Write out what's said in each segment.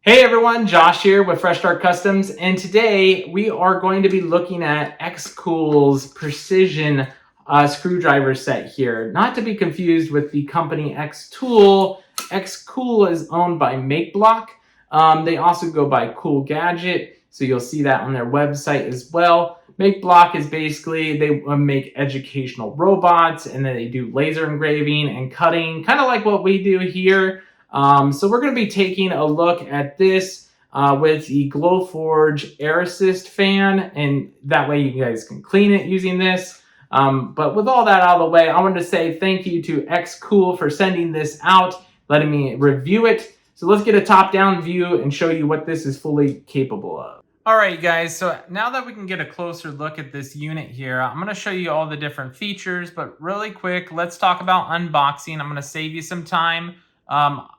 Hey everyone, Josh here with Fresh Start Customs, and today we are going to be looking at xCool's precision screwdriver set here. Not to be confused with the company xTool. xCool is owned by MakeBlock. They also go by Cool Gadget, so you'll see that on their website as well. MakeBlock is basically, they make educational robots, and then they do laser engraving and cutting, kind of like what we do here. So we're going to be taking a look at this with the Glowforge Air Assist fan, and that way you guys can clean it using this. But with all that out of the way, I wanted to say thank you to xCool for sending this out, letting me review it. So let's get a top-down view and show you what this is fully capable of. All right, guys, so now that we can get a closer look at this unit here, I'm going to show you all the different features, but really quick, let's talk about unboxing. I'm going to save you some time.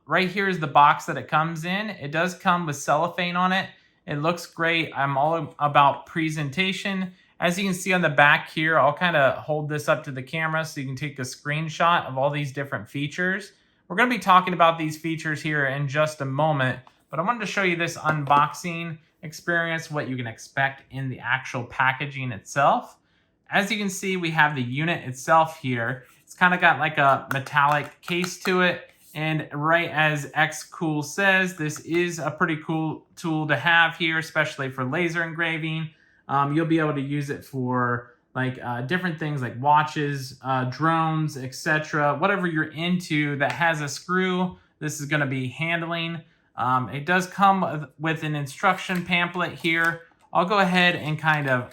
Right here is the box that it comes in. It does come with cellophane on it. It looks great. I'm all about presentation. As you can see on the back here, I'll kind of hold this up to the camera so you can take a screenshot of all these different features. We're going to be talking about these features here in just a moment, but I wanted to show you this unboxing experience, what you can expect in the actual packaging itself. As you can see, we have the unit itself here. It's kind of got like a metallic case to it. And right as xCool says, this is a pretty cool tool to have here, especially for laser engraving. You'll be able to use it for like different things like watches, drones, etc. Whatever you're into that has a screw, this is going to be handling. It does come with an instruction pamphlet here. I'll go ahead and kind of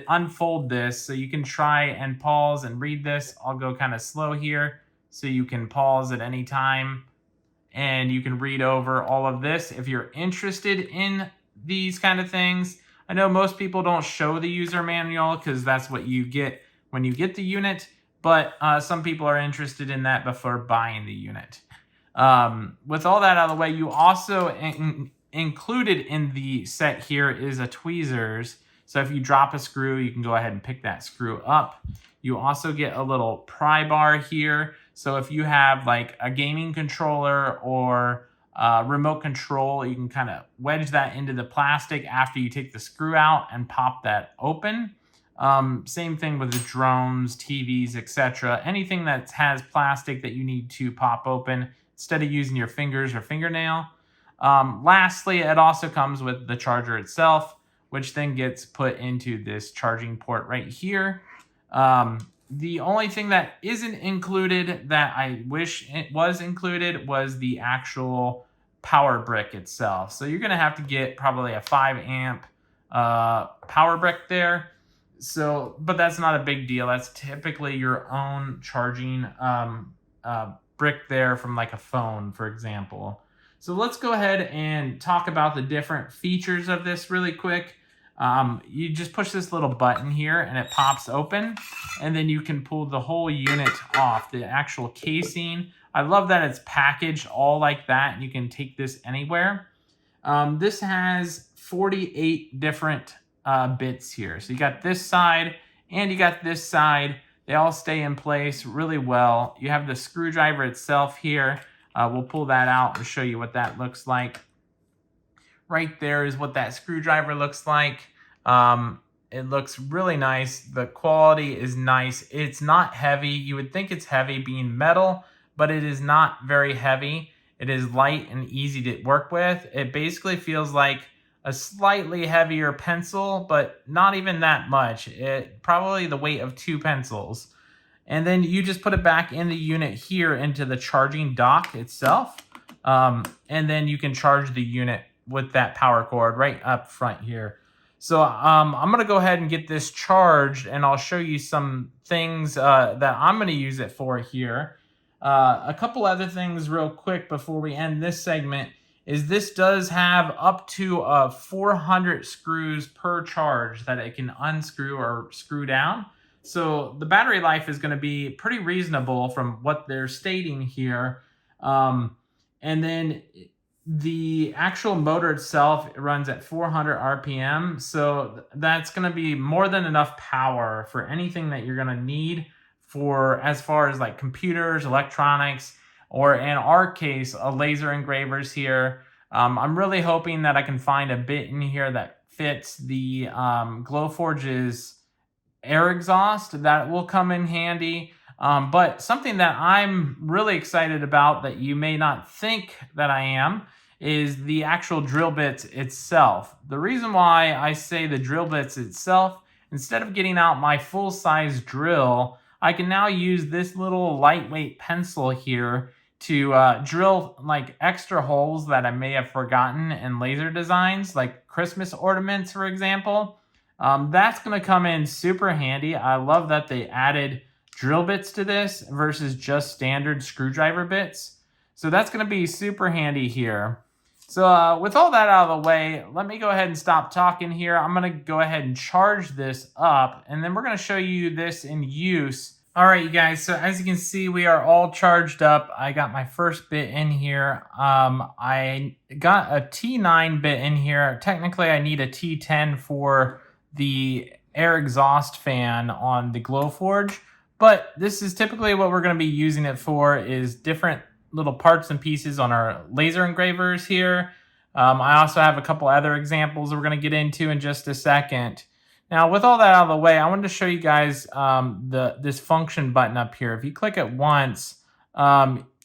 unfold this so you can try and pause and read this. I'll go kind of slow here, so you can pause at any time and you can read over all of this if you're interested in these kind of things. I know most people don't show the user manual because that's what you get when you get the unit, but some people are interested in that before buying the unit. With all that out of the way, you also included in the set here is a tweezers. So if you drop a screw, you can go ahead and pick that screw up. You also get a little pry bar here. So if you have like a gaming controller or remote control, you can kind of wedge that into the plastic after you take the screw out and pop that open. Same thing with the drones, TVs, etc. Anything that has plastic that you need to pop open instead of using your fingers or fingernail. Lastly, it also comes with the charger itself, which then gets put into this charging port right here. The only thing that isn't included that I wish it was included was the actual power brick itself. So you're going to have to get probably a 5 amp power brick there. So, but that's not a big deal. That's typically your own charging brick there from like a phone, for example. So let's go ahead and talk about the different features of this really quick. You just push this little button here and it pops open, and then you can pull the whole unit off, the actual casing. I love that it's packaged all like that, and you can take this anywhere. This has 48 different bits here. So you got this side and you got this side. They all stay in place really well. You have the screwdriver itself here. We'll pull that out and show you what that looks like. Right there is what that screwdriver looks like. It looks really nice. The quality is nice. It's not heavy. You would think it's heavy being metal, but it is not very heavy. It is light and easy to work with. It basically feels like a slightly heavier pencil, but not even that much. It probably the weight of 2 pencils. And then you just put it back in the unit here into the charging dock itself. And then you can charge the unit with that power cord right up front here. So I'm going to go ahead and get this charged, and I'll show you some things that I'm going to use it for here. A couple other things real quick before we end this segment is this does have up to 400 screws per charge that it can unscrew or screw down. So the battery life is going to be pretty reasonable from what they're stating here. And then the actual motor itself runs at 400 RPM. So that's going to be more than enough power for anything that you're going to need for as far as like computers, electronics, or in our case, a laser engravers here. I'm really hoping that I can find a bit in here that fits the Glowforge's air exhaust. That will come in handy. But something that I'm really excited about that you may not think that I am is the actual drill bits itself. The reason why I say the drill bits itself, instead of getting out my full-size drill, I can now use this little lightweight pencil here to drill like extra holes that I may have forgotten in laser designs, like Christmas ornaments, for example. That's going to come in super handy. I love that they added drill bits to this versus just standard screwdriver bits. So that's going to be super handy here. So with all that out of the way, let me go ahead and stop talking here. I'm going to go ahead and charge this up, and then we're going to show you this in use. All right, you guys, so as you can see, we are all charged up. I got my first bit in here. I got a T9 bit in here. Technically, I need a T10 for the air exhaust fan on the Glowforge, but this is typically what we're going to be using it for, is different little parts and pieces on our laser engravers here. I also have a couple other examples that we're going to get into in just a second. Now, with all that out of the way, I wanted to show you guys this function button up here. If you click it once,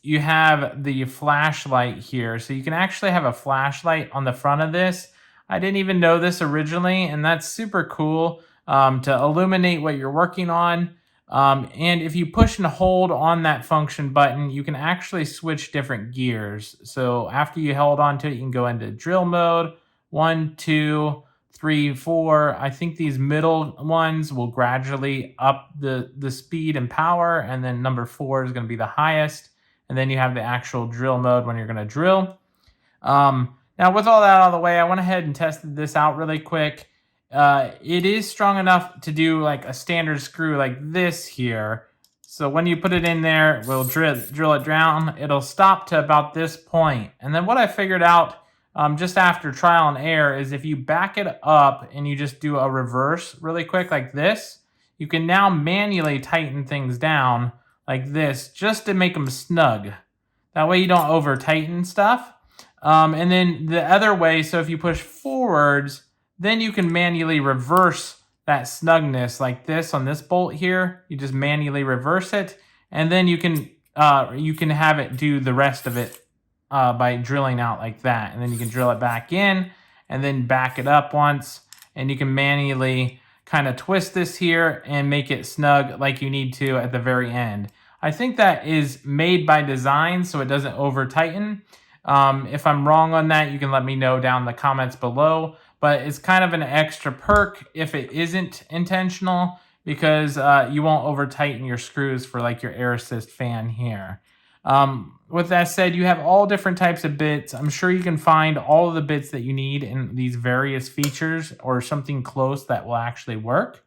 you have the flashlight here. So you can actually have a flashlight on the front of this. I didn't even know this originally, and that's super cool to illuminate what you're working on. And if you push and hold on that function button, you can actually switch different gears. So after you held onto it, you can go into drill mode, 1, 2, 3, 4. I think these middle ones will gradually up the speed and power, and then number 4 is going to be the highest. And then you have the actual drill mode when you're going to drill. Now, with all that out of the way, I went ahead and tested this out really quick. It is strong enough to do like a standard screw like this here. So when you put it in there, we'll drill it down. It'll stop to about this point. And then what I figured out just after trial and error is if you back it up and you just do a reverse really quick like this, you can now manually tighten things down like this just to make them snug. That way you don't over tighten stuff. And then the other way, so if you push forwards, then you can manually reverse that snugness like this on this bolt here. You just manually reverse it, and then you can have it do the rest of it by drilling out like that. And then you can drill it back in and then back it up once, and you can manually kind of twist this here and make it snug like you need to at the very end. I think that is made by design so it doesn't over tighten. If I'm wrong on that, you can let me know down in the comments below, but it's kind of an extra perk if it isn't intentional, because you won't over tighten your screws for like your air assist fan here. With that said, you have all different types of bits. I'm sure you can find all of the bits that you need in these various features or something close that will actually work.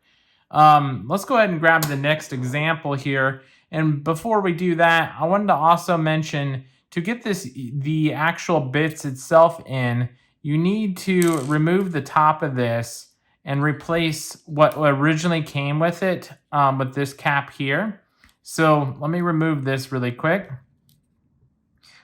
Let's go ahead and grab the next example here. And before we do that, I wanted to also mention, to get the actual bits itself in, you need to remove the top of this and replace what originally came with it with this cap here. So let me remove this really quick.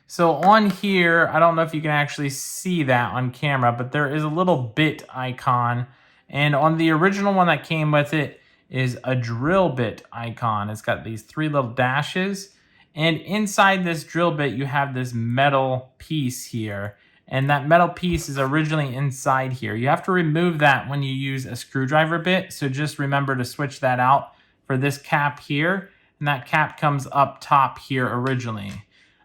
So on here, I don't know if you can actually see that on camera, but there is a little bit icon. And on the original one that came with it is a drill bit icon. It's got these 3 little dashes. And inside this drill bit, you have this metal piece here. And that metal piece is originally inside here. You have to remove that when you use a screwdriver bit. So just remember to switch that out for this cap here. And that cap comes up top here originally.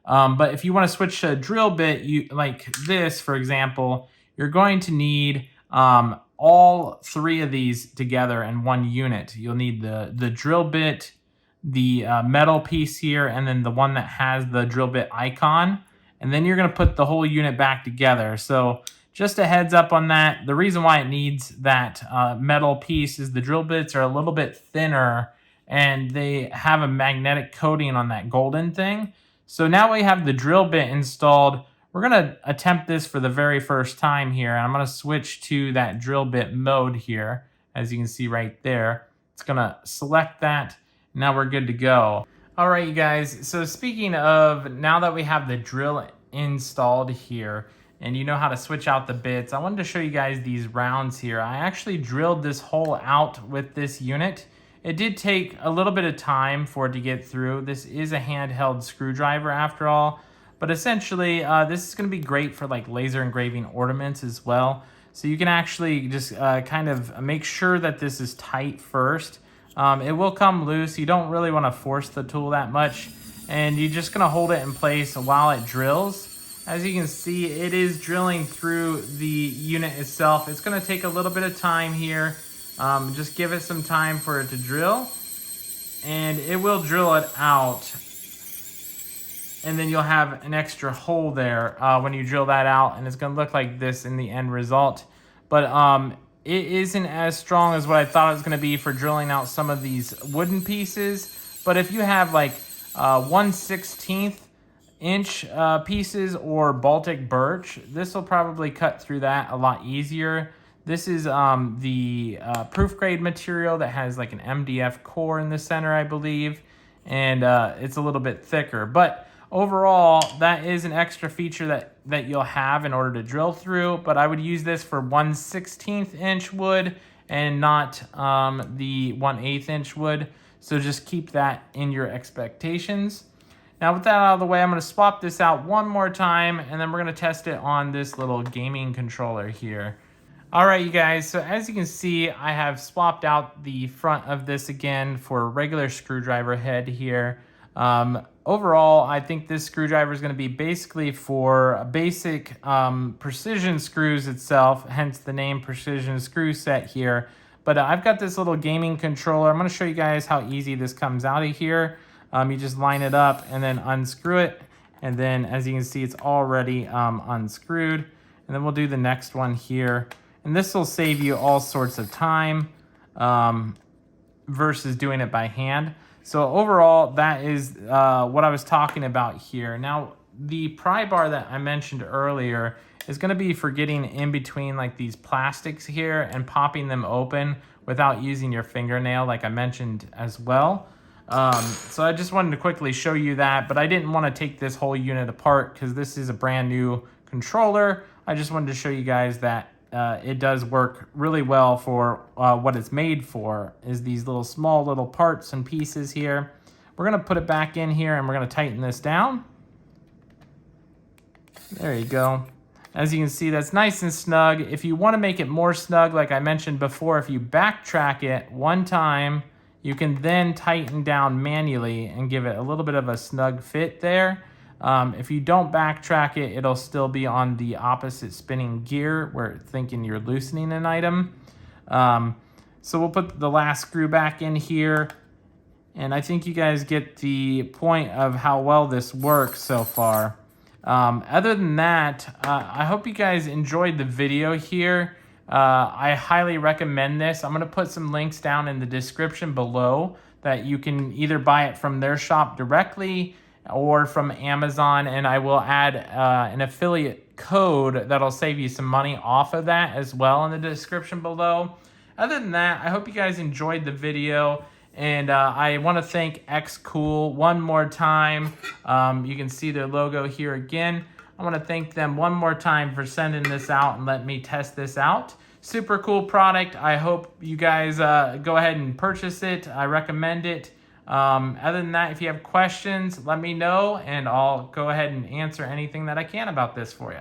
But if you want to switch to a drill bit, like this, for example, you're going to need all 3 of these together in one unit. You'll need the drill bit, the metal piece here, and then the one that has the drill bit icon. And then you're going to put the whole unit back together. So just a heads up on that. The reason why it needs that metal piece is the drill bits are a little bit thinner and they have a magnetic coating on that golden thing. So now we have the drill bit installed. We're going to attempt this for the very first time here. I'm going to switch to that drill bit mode here. As you can see right there, it's going to select that. Now we're good to go. All right, you guys. So speaking of, now that we have the drill installed here, and you know how to switch out the bits, I wanted to show you guys these rounds here. I actually drilled this hole out with this unit. It did take a little bit of time for it to get through. This is a handheld screwdriver after all, but essentially this is going to be great for like laser engraving ornaments as well. So you can actually just kind of make sure that this is tight first. It will come loose. You don't really want to force the tool that much, and you're just going to hold it in place while it drills. As you can see, it is drilling through the unit itself. It's going to take a little bit of time here. Just give it some time for it to drill, and it will drill it out. And then you'll have an extra hole there when you drill that out, and it's going to look like this in the end result. But it isn't as strong as what I thought it was going to be for drilling out some of these wooden pieces. But if you have like 1/16 inch pieces or Baltic birch, this will probably cut through that a lot easier. This is the proof grade material that has like an MDF core in the center, I believe, and it's a little bit thicker. But overall, that is an extra feature that you'll have in order to drill through, but I would use this for 1/16 inch wood and not the 1/8 inch wood. So just keep that in your expectations. Now with that out of the way, I'm going to swap this out one more time, and then we're going to test it on this little gaming controller here. All right, you guys, so as you can see, I have swapped out the front of this again for a regular screwdriver head here. Overall, I think this screwdriver is going to be basically for a basic precision screws itself, hence the name precision screw set here. But I've got this little gaming controller. I'm going to show you guys how easy this comes out of here. You just line it up and then unscrew it. And then as you can see, it's already unscrewed. And then we'll do the next one here. And this will save you all sorts of time versus doing it by hand. So overall, that is what I was talking about here. Now, the pry bar that I mentioned earlier is going to be for getting in between like these plastics here and popping them open without using your fingernail, like I mentioned as well. So I just wanted to quickly show you that, but I didn't want to take this whole unit apart because this is a brand new controller. I just wanted to show you guys that it does work really well for what it's made for, is these small little parts and pieces here. We're going to put it back in here and we're going to tighten this down. There you go. As you can see, that's nice and snug. If you want to make it more snug, like I mentioned before, if you backtrack it one time, you can then tighten down manually and give it a little bit of a snug fit there. If you don't backtrack it, it'll still be on the opposite spinning gear where it's thinking you're loosening an item. So we'll put the last screw back in here. And I think you guys get the point of how well this works so far. Other than that, I hope you guys enjoyed the video here. I highly recommend this. I'm going to put some links down in the description below that you can either buy it from their shop directly or from Amazon, and I will add an affiliate code that'll save you some money off of that as well in the description below. Other than that, I hope you guys enjoyed the video, and I want to thank xCool one more time. You can see their logo here again. I want to thank them one more time for sending this out and let me test this out. Super cool product. I hope you guys go ahead and purchase it. I recommend it. Other than that, if you have questions, let me know and I'll go ahead and answer anything that I can about this for you.